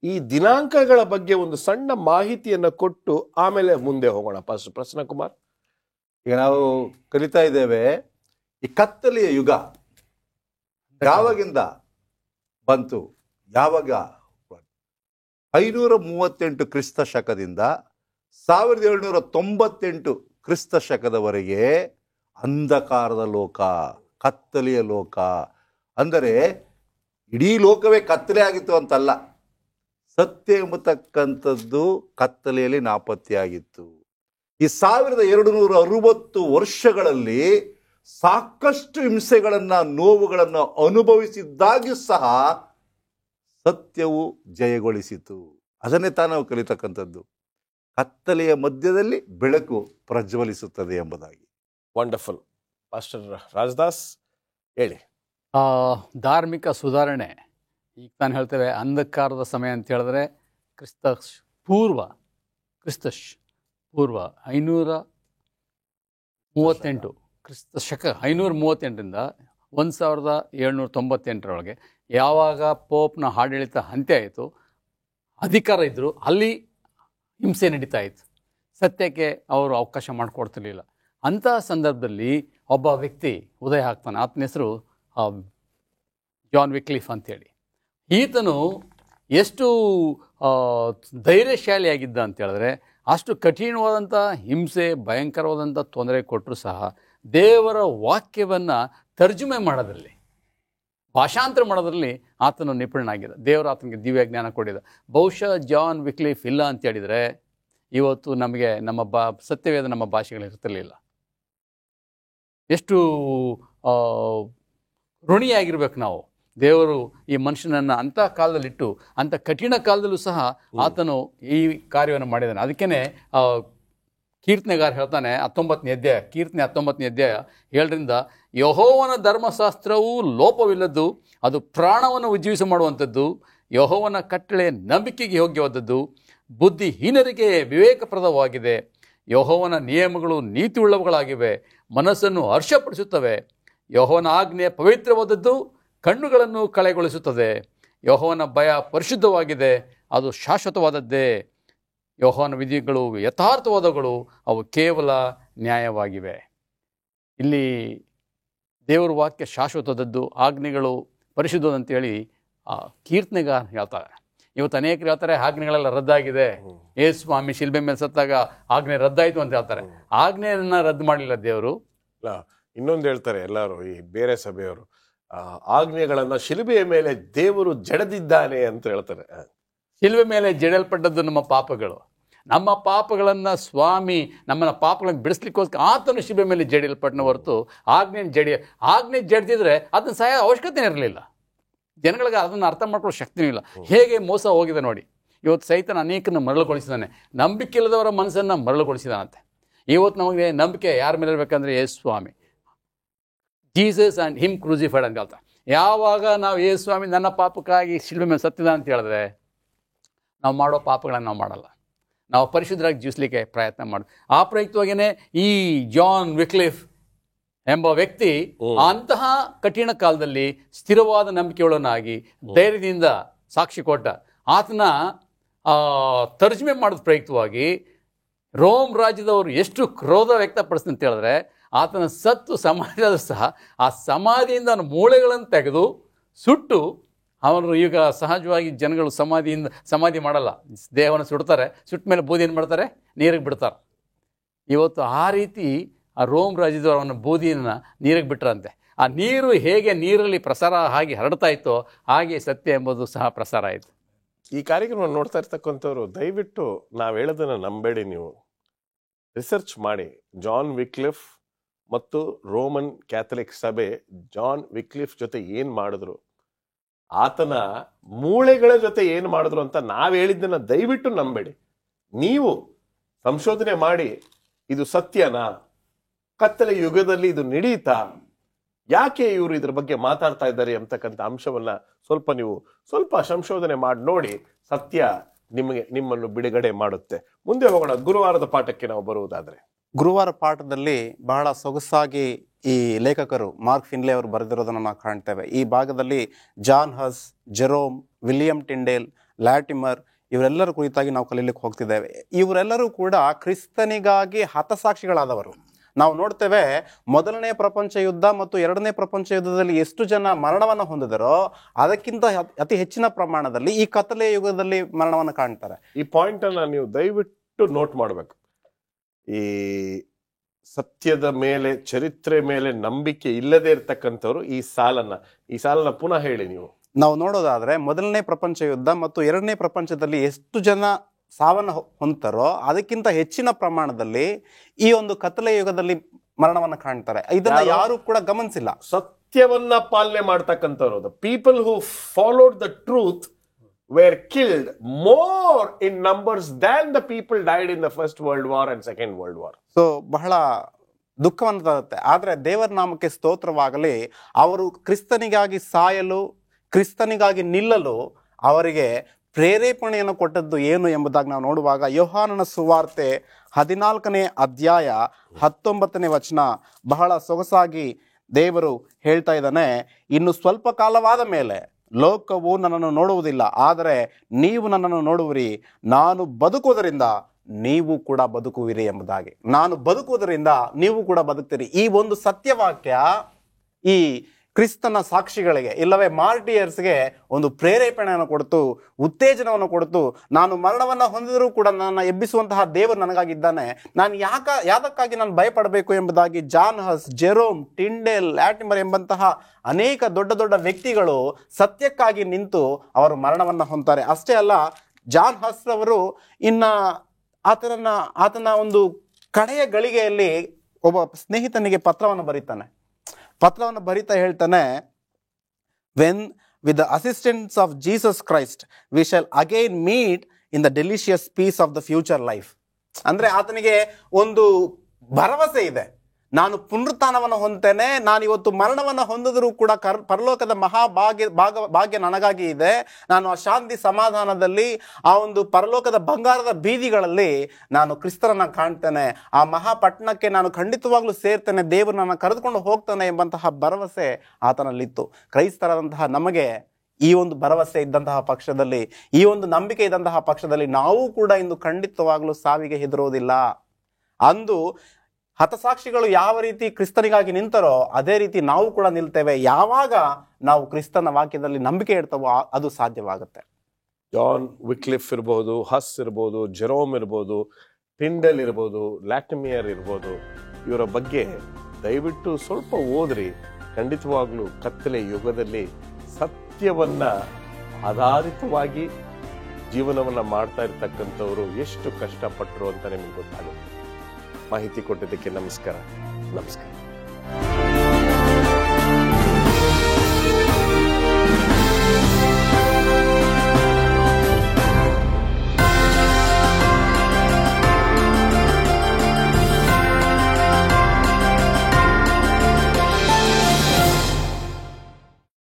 ಈ ದಿನಾಂಕಗಳ ಬಗ್ಗೆ ಒಂದು ಸಣ್ಣ ಮಾಹಿತಿಯನ್ನು ಕೊಟ್ಟು ಆಮೇಲೆ ಮುಂದೆ ಹೋಗೋಣ. ಪ್ರಸನ್ನ ಕುಮಾರ್, ಈಗ ನಾವು ಕಲಿತಾ ಇದ್ದೇವೆ, ಈ ಕತ್ತಲೆಯ ಯುಗ ಯಾವಾಗಿಂದ ಬಂತು? ಯಾವಾಗ? 538 ಕ್ರಿಸ್ತ ಶಕದಿಂದ 1798 ಕ್ರಿಸ್ತ ಶಕದವರೆಗೆ ಅಂಧಕಾರದ ಲೋಕ, ಕತ್ತಲೆಯ ಲೋಕ. ಅಂದರೆ ಇಡೀ ಲೋಕವೇ ಕತ್ತಲೆ ಆಗಿತ್ತು ಅಂತಲ್ಲ, ಸತ್ಯ ಎಂಬತಕ್ಕಂಥದ್ದು ಕತ್ತಲೆಯಲ್ಲಿ ನಾಪತ್ತೆಯಾಗಿತ್ತು. ಈ 1260 ವರ್ಷಗಳಲ್ಲಿ ಸಾಕಷ್ಟು ಹಿಂಸೆಗಳನ್ನ, ನೋವುಗಳನ್ನು ಅನುಭವಿಸಿದ್ದಾಗ್ಯೂ ಸಹ ಸತ್ಯವು ಜಯಗೊಳಿಸಿತು. ಅದನ್ನೇ ತಾನು ಕಲಿತಕ್ಕಂಥದ್ದು. ಕತ್ತಲೆಯ ಮಧ್ಯದಲ್ಲಿ ಬೆಳಕು ಪ್ರಜ್ವಲಿಸುತ್ತದೆ ಎಂಬುದಾಗಿ. ವಂಡರ್ಫುಲ್. ಪಾಸ್ಟರ್ ರಾಜದಾಸ್ ಹೇಳಿ. ಧಾರ್ಮಿಕ ಸುಧಾರಣೆ, ಈಗ ನಾನು ಹೇಳ್ತೇವೆ ಅಂಧಕಾರದ ಸಮಯ ಅಂತ ಹೇಳಿದ್ರೆ ಕ್ರಿಸ್ತ ಪೂರ್ವ 538 ಕ್ರಿಸ್ತ ಶಕ 538ರಿಂದ 1798 ಯಾವಾಗ ಪೋಪ್ನ ಆಡಳಿತ ಅಂತ್ಯ ಆಯಿತು, ಅಧಿಕಾರ ಇದ್ದರು, ಅಲ್ಲಿ ಹಿಂಸೆ ನಡೀತಾ ಇತ್ತು. ಸತ್ಯಕ್ಕೆ ಅವರು ಅವಕಾಶ ಮಾಡಿಕೊಡ್ತಿರ್ಲಿಲ್ಲ. ಅಂತಹ ಸಂದರ್ಭದಲ್ಲಿ ಒಬ್ಬ ವ್ಯಕ್ತಿ ಉದಯ ಆಗ್ತಾನೆ. ಆತನ ಹೆಸರು ಜಾನ್ ವಿಕ್ಲಿಫ್ ಅಂತೇಳಿ. ಈತನು ಎಷ್ಟು ಧೈರ್ಯಶಾಲಿಯಾಗಿದ್ದ ಅಂತ ಹೇಳಿದ್ರೆ, ಅಷ್ಟು ಕಠಿಣವಾದಂಥ ಹಿಂಸೆ, ಭಯಂಕರವಾದಂಥ ತೊಂದರೆ ಕೊಟ್ಟರು ಸಹ ದೇವರ ವಾಕ್ಯವನ್ನು ತರ್ಜುಮೆ ಮಾಡೋದ್ರಲ್ಲಿ, ಭಾಷಾಂತರ ಮಾಡೋದ್ರಲ್ಲಿ ಆತನು ನಿಪುಣನಾಗಿದ್ದ. ದೇವರು ಆತನಿಗೆ ದಿವ್ಯ ಜ್ಞಾನ ಕೊಟ್ಟಿದ್ದ. ಬಹುಶಃ ಜಾನ್ ವಿಕ್ಲಿಫ್ ಇಲ್ಲ ಅಂತ ಹೇಳಿದರೆ ಇವತ್ತು ನಮಗೆ ಸತ್ಯವೇದ ನಮ್ಮ ಭಾಷೆಗಳಲ್ಲಿ ಇರ್ತಿರಲಿಲ್ಲ. ಎಷ್ಟು ಋಣಿಯಾಗಿರ್ಬೇಕು ನಾವು. ದೇವರು ಈ ಮನುಷ್ಯನನ್ನು ಅಂಥ ಕಾಲದಲ್ಲಿಟ್ಟು, ಅಂಥ ಕಠಿಣ ಕಾಲದಲ್ಲೂ ಸಹ ಆತನು ಈ ಕಾರ್ಯವನ್ನು ಮಾಡಿದ್ದಾನೆ. ಅದಕ್ಕೇ ಕೀರ್ತನೆಗಾರ ಹೇಳ್ತಾನೆ, 19ನೇ ಅಧ್ಯಾಯ, ಕೀರ್ತನೆ 19ನೇ ಅಧ್ಯಾಯ 7ರಿಂದ, ಯೆಹೋವನ ಧರ್ಮಶಾಸ್ತ್ರವು ಲೋಪವಿಲ್ಲದ್ದು, ಅದು ಪ್ರಾಣವನ್ನು ಉಜ್ಜೀವಿಸ ಮಾಡುವಂಥದ್ದು. ಯೆಹೋವನ ಕಟ್ಟಳೆ ನಂಬಿಕೆಗೆ ಯೋಗ್ಯವಾದದ್ದು, ಬುದ್ಧಿಹೀನರಿಗೆ ವಿವೇಕಪ್ರದವಾಗಿದೆ. ಯೆಹೋವನ ನಿಯಮಗಳು ನೀತಿಯುಳ್ಳವುಗಳಾಗಿವೆ, ಮನಸ್ಸನ್ನು ಹರ್ಷಪಡಿಸುತ್ತವೆ. ಯೆಹೋವನ ಆಜ್ಞೆ ಪವಿತ್ರವಾದದ್ದು, ಕಣ್ಣುಗಳನ್ನು ಕಳೆಗೊಳಿಸುತ್ತದೆ. ಯೆಹೋವನ ಭಯ ಪರಿಶುದ್ಧವಾಗಿದೆ, ಅದು ಶಾಶ್ವತವಾದದ್ದೇ. ಯೆಹೋವನ ವಿಧಿಗಳು ಯಥಾರ್ಥವಾದಗಳು, ಅವು ಕೇವಲ ನ್ಯಾಯವಾಗಿವೆ. ಇಲ್ಲಿ ದೇವರ ವಾಕ್ಯ ಶಾಶ್ವತವಾದದ್ದು, ಆಜ್ಞೆಗಳು ಪರಿಶುದ್ಧ ಅಂತೇಳಿ ಕೀರ್ತನೆಗಾರ ಹೇಳ್ತಾರೆ. ಇವತ್ತು ಅನೇಕರು ಹೇಳ್ತಾರೆ ಆಜ್ಞೆಗಳೆಲ್ಲ ರದ್ದಾಗಿದೆ, ಯೇಸು ಸ್ವಾಮಿ ಶಿಲ್ಬೆ ಮೇಲೆ ಸತ್ತಾಗ ಆಜ್ಞೆ ರದ್ದಾಯಿತು ಅಂತ ಹೇಳ್ತಾರೆ. ಆಜ್ಞೆಯನ್ನ ರದ್ದು ಮಾಡಲಿಲ್ಲ ದೇವರು. ಇನ್ನೊಂದು ಹೇಳ್ತಾರೆ ಎಲ್ಲರೂ, ಈ ಬೇರೆ ಸಭೆಯವರು, ಆಜ್ಞೆಗಳನ್ನ ಶಿಲುಬೆಯ ಮೇಲೆ ದೇವರು ಜಡದಿದ್ದಾನೆ ಅಂತ ಹೇಳ್ತಾರೆ. ಶಿಲ್ಬೆ ಮೇಲೆ ಜಡಲ್ಪಟ್ಟದ್ದು ನಮ್ಮ ಪಾಪಗಳು. ನಮ್ಮ ಪಾಪಗಳನ್ನು ಸ್ವಾಮಿ ನಮ್ಮನ್ನ ಪಾಪಗಳನ್ನು ಬಿಡಿಸ್ಲಿಕ್ಕೋಸ್ಕರ ಆತನು ಶಿಲ್ಬೆ ಮೇಲೆ ಜಡಿಯಲ್ಪಟ್ಟನ ಹೊರತು ಆಜ್ಞೆ ಜಡ್ದಿದ್ರೆ ಅದನ್ನ ಸಹಾಯ ಅವಶ್ಯಕತೆ ಇರಲಿಲ್ಲ. ಜನಗಳಿಗೆ ಅದನ್ನು ಅರ್ಥ ಮಾಡ್ಕೊಳ್ಳೋ ಶಕ್ತಿನೂ ಇಲ್ಲ. ಹೇಗೆ ಮೋಸ ಹೋಗಿದೆ ನೋಡಿ. ಇವತ್ತು ಸೈತನ ಅನೇಕನ ಮರಳುಗೊಳಿಸಿದಾನೆ, ನಂಬಿಕೆ ಇಲ್ಲದವರ ಮನಸ್ಸನ್ನು ಮರಳುಗೊಳಿಸಿದಾನಂತೆ. ಇವತ್ತು ನಮಗೆ ನಂಬಿಕೆ ಯಾರ ಮೇಲೆ ಇರಬೇಕಂದ್ರೆ ಯೇಸು ಸ್ವಾಮಿ, ಜೀಸಸ್ ಆ್ಯಂಡ್ ಹಿಮ್ ಕ್ರೂಸಿಫೈಡ್ ಅಂತ ಹೇಳ್ತಾರೆ. ಯಾವಾಗ ನಾವು ಯೇಸು ಸ್ವಾಮಿ ನನ್ನ ಪಾಪಕ್ಕಾಗಿ ಶಿಲ್ಬೆ ಮೇಲೆ ಸತ್ತಿದ ಅಂತ ಹೇಳಿದ್ರೆ ನಾವು ಮಾಡೋ ಪಾಪಗಳನ್ನು ನಾವು ಮಾಡಲ್ಲ, ನಾವು ಪರಿಶುದ್ಧರಾಗಿ ಜೀವಿಸಲಿಕ್ಕೆ ಪ್ರಯತ್ನ ಮಾಡೋದು. ಆ ಪ್ರಯುಕ್ತವಾಗಿಯೇ ಈ ಜಾನ್ ವಿಕ್ಲಿಫ್ ಎಂಬ ವ್ಯಕ್ತಿ ಅಂತಹ ಕಠಿಣ ಕಾಲದಲ್ಲಿ ಸ್ಥಿರವಾದ ನಂಬಿಕೆಯುಳ್ಳವನಾಗಿ ಧೈರ್ಯದಿಂದ ಸಾಕ್ಷಿ ಕೊಟ್ಟ. ಆತನ ತರ್ಜುಮೆ ಮಾಡೋದು ಪ್ರಯುಕ್ತವಾಗಿ ರೋಮ್ ರಾಜ್ಯದವರು ಎಷ್ಟು ಕ್ರೋಧ ವ್ಯಕ್ತಪಡಿಸ್ತಾರೆ ಅಂತ ಹೇಳಿದ್ರೆ, ಆತನ ಸತ್ತು ಸಮಾಧಿಯಾದರೂ ಸಹ ಆ ಸಮಾಧಿಯಿಂದ ಮೂಳೆಗಳನ್ನು ತೆಗೆದು ಸುಟ್ಟು, ಅವರು ಈಗ ಸಹಜವಾಗಿ ಜನಗಳು ಸಮಾಧಿ ಮಾಡಲ್ಲ, ದೇಹವನ್ನು ಸುಡ್ತಾರೆ, ಸುಟ್ಟ ಮೇಲೆ ಬೂದಿ ಏನು ಮಾಡ್ತಾರೆ, ನೀರಿಗೆ ಬಿಡ್ತಾರೆ. ಇವತ್ತು ಆ ರೀತಿ ಆ ರೋಮ್ ರಾಜ್ಯದವರು ಅವನ ಬೂದಿಯನ್ನು ನೀರಿಗೆ ಬಿಟ್ರಂತೆ. ಆ ನೀರು ಹೇಗೆ ನೀರಲ್ಲಿ ಪ್ರಸಾರ ಆಗಿ ಹರಡ್ತಾ ಇತ್ತೋ ಹಾಗೆ ಸತ್ಯ ಎಂಬುದು ಸಹ ಪ್ರಸಾರ ಆಯಿತು. ಈ ಕಾರ್ಯಕ್ರಮ ನೋಡ್ತಾ ಇರ್ತಕ್ಕಂಥವ್ರು ದಯವಿಟ್ಟು ನಾವು ಹೇಳೋದನ್ನು ನಂಬೇಡಿ. ನೀವು ರಿಸರ್ಚ್ ಮಾಡಿ. ಜಾನ್ ವಿಕ್ಲಿಫ್ ಮತ್ತು ರೋಮನ್ ಕ್ಯಾಥಲಿಕ್ ಸಭೆ ಜಾನ್ ವಿಕ್ಲಿಫ್ ಜೊತೆ ಏನು ಮಾಡಿದ್ರು, ಆತನ ಮೂಳೆಗಳ ಜೊತೆ ಏನು ಮಾಡಿದ್ರು ಅಂತ ನಾವು ಹೇಳಿದ್ದನ್ನು ದಯವಿಟ್ಟು ನಂಬೇಡಿ. ನೀವು ಸಂಶೋಧನೆ ಮಾಡಿ, ಇದು ಸತ್ಯನಾ, ಕತ್ತಲೆ ಯುಗದಲ್ಲಿ ಇದು ನಡೀತಾ, ಯಾಕೆ ಇವರು ಇದ್ರ ಬಗ್ಗೆ ಮಾತಾಡ್ತಾ ಇದ್ದಾರೆ ಅಂತಕ್ಕಂಥ ಅಂಶವನ್ನ ಸ್ವಲ್ಪ ಸಂಶೋಧನೆ ಮಾಡಿ ನೋಡಿ. ಸತ್ಯ ನಿಮ್ಮನ್ನು ಬಿಡುಗಡೆ ಮಾಡುತ್ತೆ. ಮುಂದೆ ಹೋಗೋಣ. ಗುರುವಾರದ ಪಾಠಕ್ಕೆ ನಾವು ಬರುವುದಾದ್ರೆ, ಗುರುವಾರ ಪಾಠದಲ್ಲಿ ಬಹಳ ಸೊಗಸಾಗಿ ಈ ಲೇಖಕರು ಮಾರ್ಕ್ ಫಿನ್ಲೆ ಅವರು ಬರೆದಿರೋದನ್ನು ನಾವು ಕಾಣ್ತೇವೆ. ಈ ಭಾಗದಲ್ಲಿ ಜಾನ್ ಹಸ್, ಜೆರೋಮ್, ವಿಲಿಯಂ ಟಿಂಡೇಲ್, ಲ್ಯಾಟಿಮರ್ ಇವರೆಲ್ಲರ ಕುರಿತಾಗಿ ನಾವು ಕಲೀಲಿಕ್ಕೆ ಹೋಗ್ತಿದ್ದೇವೆ. ಇವರೆಲ್ಲರೂ ಕೂಡ ಕ್ರಿಸ್ತನಿಗಾಗಿ ಹತಸಾಕ್ಷಿಗಳಾದವರು. ನಾವು ನೋಡ್ತೇವೆ, ಮೊದಲನೇ ಪ್ರಪಂಚ ಯುದ್ಧ ಮತ್ತು ಎರಡನೇ ಪ್ರಪಂಚ ಯುದ್ಧದಲ್ಲಿ ಎಷ್ಟು ಜನ ಮರಣವನ್ನು ಹೊಂದಿದರೋ ಅದಕ್ಕಿಂತ ಅತಿ ಹೆಚ್ಚಿನ ಪ್ರಮಾಣದಲ್ಲಿ ಈ ಕತ್ತಲೆಯ ಯುಗದಲ್ಲಿ ಮರಣವನ್ನು ಕಾಣ್ತಾರೆ. ಈ ಪಾಯಿಂಟ್ ಅನ್ನ ನೀವು ದಯವಿಟ್ಟು ನೋಟ್ ಮಾಡಬೇಕು. ಈ ಸತ್ಯದ ಮೇಲೆ, ಚರಿತ್ರೆ ಮೇಲೆ ನಂಬಿಕೆ ಇಲ್ಲದೆ ಇರ್ತಕ್ಕಂಥವ್ರು ಈ ಸಾಲನ್ನ ಪುನಃ ಹೇಳಿ. ನಾವು ನೋಡೋದಾದ್ರೆ ಮೊದಲನೇ ಪ್ರಪಂಚ ಯುದ್ಧ ಮತ್ತು ಎರಡನೇ ಪ್ರಪಂಚದಲ್ಲಿ ಎಷ್ಟು ಜನ ಸಾವನ್ನು ಹೊಂದ್ತಾರೋ ಅದಕ್ಕಿಂತ ಹೆಚ್ಚಿನ ಪ್ರಮಾಣದಲ್ಲಿ ಈ ಒಂದು ಕತ್ತಲೆ ಯುಗದಲ್ಲಿ ಮರಣವನ್ನು ಕಾಣ್ತಾರೆ. ಇದನ್ನ ಯಾರು ಕೂಡ ಗಮನಿಸಿಲ್ಲ. ಸತ್ಯವನ್ನ ಪಾಲನೆ ಮಾಡ್ತಕ್ಕಂಥವ್ರು, the people who followed the truth were killed more in numbers than the people died in the First World War and Second World War. So ಬಹಳ ದುಃಖವನ್ನು ತರುತ್ತೆ. ಆದರೆ ದೇವರ ನಾಮಕ್ಕೆ ಸ್ತೋತ್ರವಾಗಲಿ, ಅವರು ಕ್ರಿಸ್ತನಿಗಾಗಿ ಸಾಯಲು, ಕ್ರಿಸ್ತನಿಗಾಗಿ ನಿಲ್ಲಲು ಅವರಿಗೆ ಪ್ರೇರೇಪಣೆಯನ್ನು ಕೊಟ್ಟದ್ದು ಏನು ಎಂಬುದಾಗಿ ನಾವು ನೋಡುವಾಗ, ಯೋಹಾನನ ಸುವಾರ್ತೆ 14ನೇ ಅಧ್ಯಾಯ 19ನೇ ವಚನ ಬಹಳ ಸೊಗಸಾಗಿ ದೇವರು ಹೇಳ್ತಾ ಇದ್ದಾನೆ. ಇನ್ನು ಸ್ವಲ್ಪ ಕಾಲವಾದ ಮೇಲೆ ಲೋಕವು ನನ್ನನ್ನು ನೋಡುವುದಿಲ್ಲ, ಆದರೆ ನೀವು ನನ್ನನ್ನು ನೋಡುವಿರಿ. ನಾನು ಬದುಕುವುದರಿಂದ ನೀವು ಕೂಡ ಬದುಕುವಿರಿ ಎಂಬುದಾಗಿ. ನಾನು ಬದುಕುವುದರಿಂದ ನೀವು ಕೂಡ ಬದುಕ್ತೀರಿ. ಈ ಒಂದು ಸತ್ಯವಾಕ್ಯ ಈ ಕ್ರಿಸ್ತನ ಸಾಕ್ಷಿಗಳಿಗೆ, ಇಲ್ಲವೇ ಮಾರ್ಟಿಯರ್ಸ್ಗೆ ಒಂದು ಪ್ರೇರೇಪಣೆಯನ್ನು ಕೊಡ್ತು, ಉತ್ತೇಜನವನ್ನು ಕೊಡ್ತು. ನಾನು ಮರಣವನ್ನು ಹೊಂದಿದರೂ ಕೂಡ ನನ್ನ ಎಬ್ಬಿಸುವಂತಹ ದೇವರು ನನಗಾಗಿದ್ದಾನೆ, ನಾನು ಯಾದಕ್ಕಾಗಿ ನಾನು ಭಯಪಡಬೇಕು ಎಂಬುದಾಗಿ ಜಾನ್ ಹಸ್, ಜೆರೋಮ್, ಟಿಂಡೇಲ್, ಲ್ಯಾಟಿಮರ್ ಎಂಬಂತಹ ಅನೇಕ ದೊಡ್ಡ ದೊಡ್ಡ ವ್ಯಕ್ತಿಗಳು ಸತ್ಯಕ್ಕಾಗಿ ನಿಂತು ಅವರು ಮರಣವನ್ನು ಹೊಂದ್ತಾರೆ. ಅಷ್ಟೇ ಅಲ್ಲ, ಜಾನ್ ಹಸ್ ಅವರು ಆತನ ಒಂದು ಕಡೆಯ ಗಳಿಗೆಯಲ್ಲಿ ಒಬ್ಬ ಸ್ನೇಹಿತನಿಗೆ ಪತ್ರವನ್ನು ಬರೀತಾ ಹೇಳ್ತಾನೆ, when with the assistance of Jesus Christ we shall again meet in the delicious peace of the future life. ಅಂದ್ರೆ ಆತನಿಗೆ ಒಂದು ಭರವಸೆ ಇದೆ, ನಾನು ಪುನರುತ್ಥಾನವನ್ನು ಹೊಂದ್ತೇನೆ, ನಾನು ಇವತ್ತು ಮರಣವನ್ನು ಹೊಂದಿದ್ರೂ ಕೂಡ ಪರಲೋಕದ ಭಾಗ್ಯ ನನಗಾಗಿ ಇದೆ. ನಾನು ಆ ಶಾಂತಿ ಸಮಾಧಾನದಲ್ಲಿ, ಆ ಒಂದು ಪರಲೋಕದ ಬಂಗಾರದ ಬೀದಿಗಳಲ್ಲಿ ನಾನು ಕ್ರಿಸ್ತರನ್ನ ಕಾಣ್ತೇನೆ, ಆ ಮಹಾಪಟ್ಟಣಕ್ಕೆ ನಾನು ಖಂಡಿತವಾಗ್ಲೂ ಸೇರ್ತೇನೆ, ದೇವರು ನನ್ನ ಕರೆದುಕೊಂಡು ಹೋಗ್ತಾನೆ ಎಂಬಂತಹ ಭರವಸೆ ಆತನಲ್ಲಿತ್ತು. ಕ್ರೈಸ್ತರಾದಂತಹ ನಮಗೆ ಈ ಒಂದು ಭರವಸೆ ಇದ್ದಂತಹ ಪಕ್ಷದಲ್ಲಿ, ಈ ಒಂದು ನಂಬಿಕೆ ಇದ್ದಂತಹ ಪಕ್ಷದಲ್ಲಿ ನಾವು ಕೂಡ ಇಂದು ಖಂಡಿತವಾಗ್ಲೂ ಸಾವಿಗೆ ಹೆದರೋದಿಲ್ಲ. ಅಂದು ಹತಸಾಕ್ಷಿಗಳು ಯಾವ ರೀತಿ ಕ್ರಿಸ್ತನಿಗಾಗಿ ನಿಂತರೋ ಅದೇ ರೀತಿ ನಾವು ಕೂಡ ನಿಲ್ತೇವೆ. ಯಾವಾಗ ನಾವು ಕ್ರಿಸ್ತನ ವಾಕ್ಯದಲ್ಲಿ ನಂಬಿಕೆ ಇಡ್ತವೋ ಅದು ಸಾಧ್ಯವಾಗುತ್ತೆ. ಜಾನ್ ವಿಕ್ಲಿಫ್ ಇರ್ಬೋದು, ಹಸ್ ಇರ್ಬೋದು, ಜೆರೋಮ್ ಇರ್ಬೋದು, ಟಿಂಡಲ್ ಇರ್ಬೋದು, ಲ್ಯಾಟಿಮಿಯರ್ ಇರ್ಬೋದು, ಇವರ ಬಗ್ಗೆ ದಯವಿಟ್ಟು ಸ್ವಲ್ಪ ಓದ್ರಿ. ಖಂಡಿತವಾಗ್ಲೂ ಕತ್ತಲೆ ಯುಗದಲ್ಲಿ ಸತ್ಯವನ್ನ ಆಧಾರಿತವಾಗಿ ಜೀವನವನ್ನ ಮಾಡ್ತಾ ಇರ್ತಕ್ಕಂಥವ್ರು ಎಷ್ಟು ಕಷ್ಟಪಟ್ಟರು ಅಂತ ನಿಮಗೆ ಗೊತ್ತಾಗುತ್ತೆ. ಮಾಹಿತಿ ಕೊಟ್ಟಿದ್ದಕ್ಕೆ ನಮಸ್ಕಾರ.